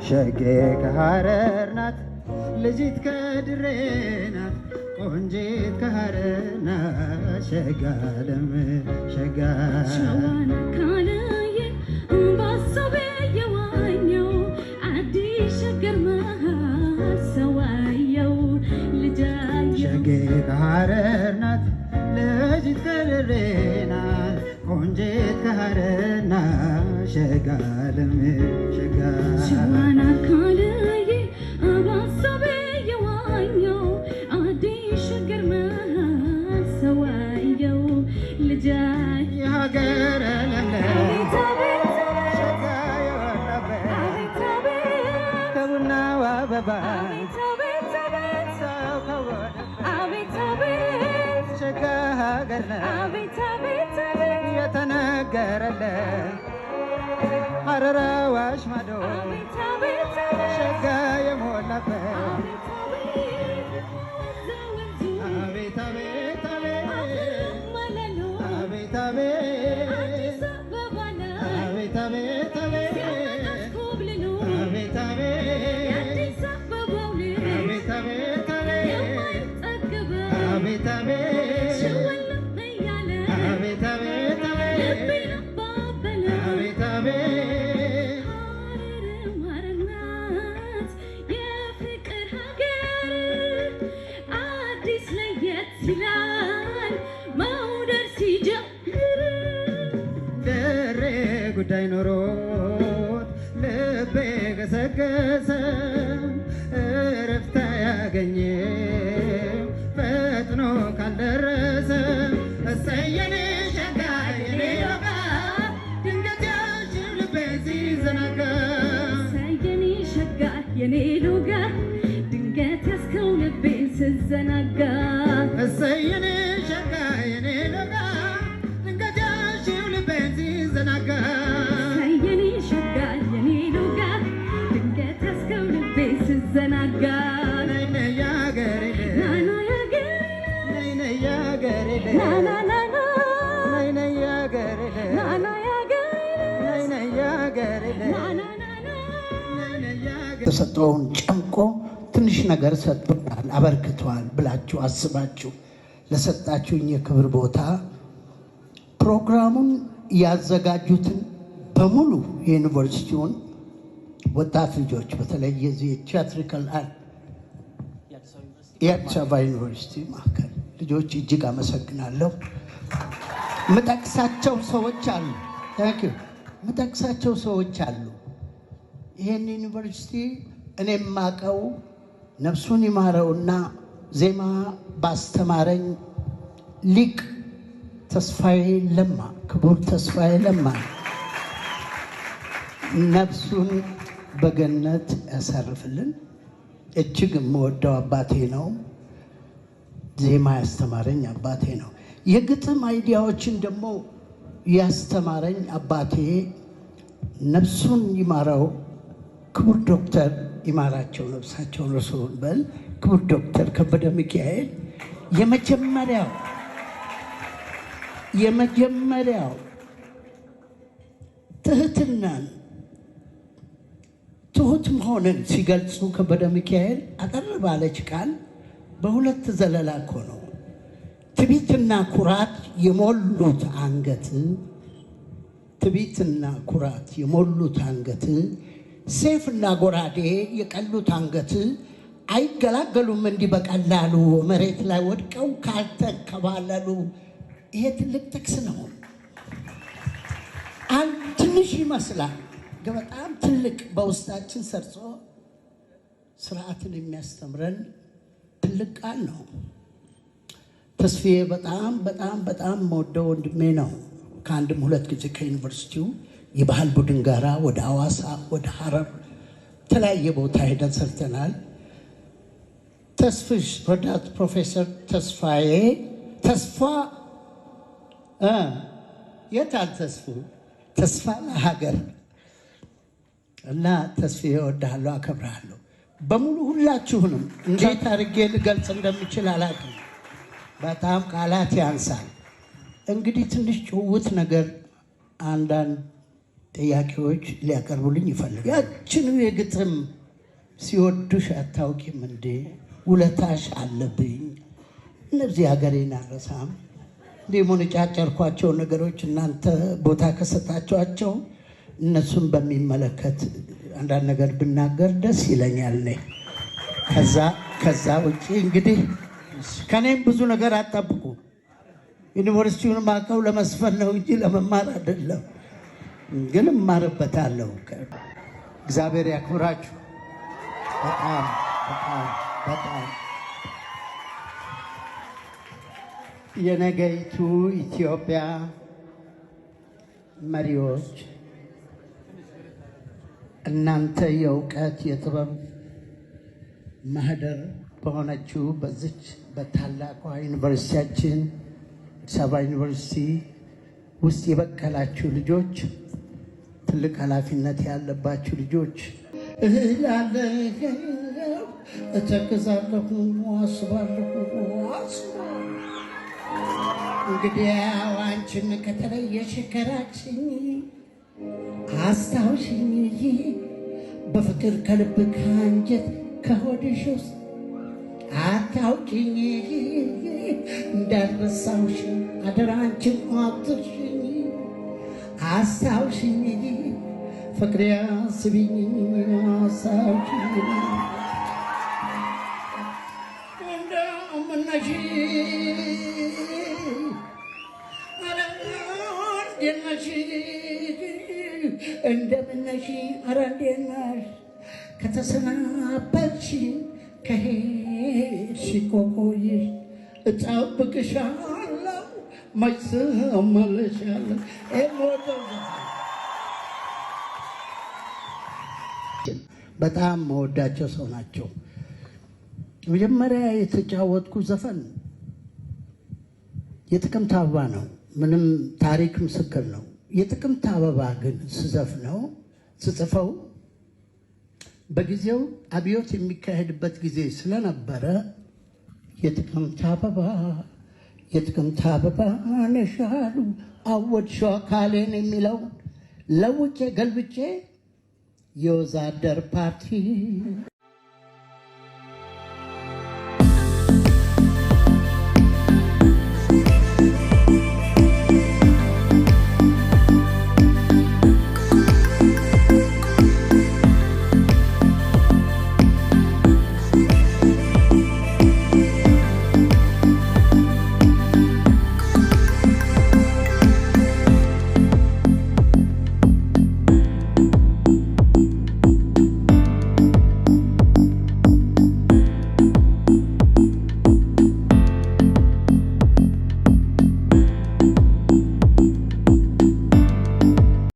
شقيق هاررنات لجيت كدرينات قنجيت كهرنا شقالم شقال شوانا كاناي بصبي يوانيو عدي شقر مهار سوايو لجايو شقيق هاررنات لجيت كدرينات قنجيت كهرنا شقالم شقال شوانا كاناي بصبي يوانيو عدي شقر مهار سوايو لجاي يا غير لملم شقايو النبي كونا وبابا شقاها غيرنا يتنقر له حررا واشمدو شقايو مولفه أبيت أبيت أبيت أبيت أبيت أبيت أبيت أبيت أبيت ጉዳይ ኖሮት ልቤ ገሰገሰ እረፍት ያገኘው ፈጥኖ ካልደረሰ እሰየኔ ሸጋይ የኔ ወጋ ድንገት ያሽው ልቤ ሲዘናጋ እሰየኔ ሸጋይ የኔ ሎጋ ድንገት ያስከው ልቤ ሲዘናጋ እሰየኔ ሸጋይ የኔ ሎጋ ድንገት ያሽው ልቤ ሲዘናጋ እሰየኔ ሸጋይ የኔ ሎጋ ድንገት ያስከው ልቤ ሲዘናጋ ነይ ነይ ያገሬ ናና ያገሬ ነይ ነይ ያገሬ ናና ናና ነይ ነይ ያገሬ ናና ያገሬ ነይ ነይ ያገሬ ናና ናና ነይ ነይ ያገሬ ተሰጠውን ጨምቆ ትንሽ ነገር ሰጥቷል አበርክቷል ብላችሁ አስባችሁ ለሰጣችሁኝ የክብር ቦታ ፕሮግራሙን ያዘጋጁትን በሙሉ የዩኒቨርሲቲውን ወጣት ልጆች በተለይ የዚህ ቲያትሪካል አርት የአዲስ አበባ ዩኒቨርሲቲ ማዕከል ልጆች እጅግ አመሰግናለሁ። ምጠቅሳቸው ሰዎች አሉ። ታንክ ዩ ምጠቅሳቸው ሰዎች አሉ። ይሄን ዩኒቨርሲቲ እኔ የማውቀው ነፍሱን ይማረውና ዜማ ባስተማረኝ ሊቅ ተስፋዬ ለማ ክቡር ተስፋዬ ለማ ነፍሱን በገነት ያሳርፍልን። እጅግ የምወደው አባቴ ነው። ዜማ ያስተማረኝ አባቴ ነው። የግጥም አይዲያዎችን ደግሞ ያስተማረኝ አባቴ ነፍሱን ይማረው ክቡር ዶክተር ይማራቸው ነፍሳቸውን ረሱን በል ክቡር ዶክተር ከበደ ሚካኤል የመጀመሪያው ትህትናን ትሁት መሆንን ሲገልጹ ከበደ ሚካኤል አጠር ባለች ቃል በሁለት ዘለላ እኮ ነው። ትዕቢትና ኩራት የሞሉት አንገት ትዕቢትና ኩራት የሞሉት አንገት ሰይፍና ጎራዴ የቀሉት አንገት አይገላገሉም እንዲህ በቀላሉ መሬት ላይ ወድቀው ካልተንከባለሉ። ይሄ ትልቅ ጥቅስ ነው። አንድ ትንሽ ይመስላል፣ ግን በጣም ትልቅ በውስጣችን ሰርጾ ስርዓትን የሚያስተምረን ትልቅ ቃል ነው። ተስፋዬ በጣም በጣም በጣም መወደው ወንድሜ ነው። ከአንድም ሁለት ጊዜ ከዩኒቨርሲቲው የባህል ቡድን ጋራ ወደ አዋሳ፣ ወደ ሐረር የተለያየ ቦታ ሄደን ሰርተናል። ተስፍሽ ረዳት ፕሮፌሰር ተስፋዬ ተስፋ የታል ተስፉ ተስፋ ለሀገር እና ተስፋዬ እወድሃለሁ፣ አከብርሃለሁ። በሙሉ ሁላችሁንም እንዴት አድርጌ ልገልጽ እንደምችል አላውቅም። በጣም ቃላት ያንሳል። እንግዲህ ትንሽ ጭውውት ነገር አንዳንድ ጥያቄዎች ሊያቀርቡልኝ ይፈልጋል። ያችኑ የግጥም ሲወዱሽ አታውቂም እንዴ ውለታሽ አለብኝ፣ እነዚህ ሀገሬን አልረሳም እንዲህ ሞነጫጨርኳቸው ነገሮች እናንተ ቦታ ከሰጣችኋቸው እነሱን በሚመለከት አንዳንድ ነገር ብናገር ደስ ይለኛል። እኔ ከዛ ውጭ እንግዲህ ከኔም ብዙ ነገር አጠብቁ። ዩኒቨርሲቲውን ማቀው ለመስፈን ነው እንጂ ለመማር አይደለም፣ ግን እማርበታለሁ። እግዚአብሔር ያክብራችሁ። በጣም በጣም በጣም የነገይቱ ኢትዮጵያ መሪዎች እናንተ የእውቀት የጥበብ ማህደር በሆነችው በዚች በታላቋ ዩኒቨርሲቲያችን አዲስ አበባ ዩኒቨርሲቲ ውስጥ የበቀላችሁ ልጆች፣ ትልቅ ኃላፊነት ያለባችሁ ልጆች እላለሁ፣ እተክዛለሁ፣ አስባለሁ። እንግዲህ አንቺን ከተለየሽ ከራቅሽኝ አስታውሽኝ፣ በፍቅር ከልብ ከአንጀት ከሆድሽ ውስጥ አታውቂኝ፣ እንዳልረሳውሽ አደራ አንቺን አትርሽኝ፣ አስታውሽኝ ፍቅሬ አስቢኝ፣ አስታውሽኝ እንደምነሽ እንደምነሽ ኧረ እንዴት ነሽ? ከተሰናበትሽ ከሄድሽ ቆቆይሽ እጠብቅሻለሁ መች እመለሻለሁ። በጣም መወዳቸው ሰው ናቸው። መጀመሪያ የተጫወትኩ ዘፈን የጥቅምት አበባ ነው። ምንም ታሪክ ምስክር ነው። የጥቅምት አበባ ግን ስጽፈው በጊዜው አብዮት የሚካሄድበት ጊዜ ስለነበረ የጥቅምት አበባ ነሻሉ አወድሽው አካሌን የሚለው ለውጬ ገልብጬ የወዛደር ፓርቲ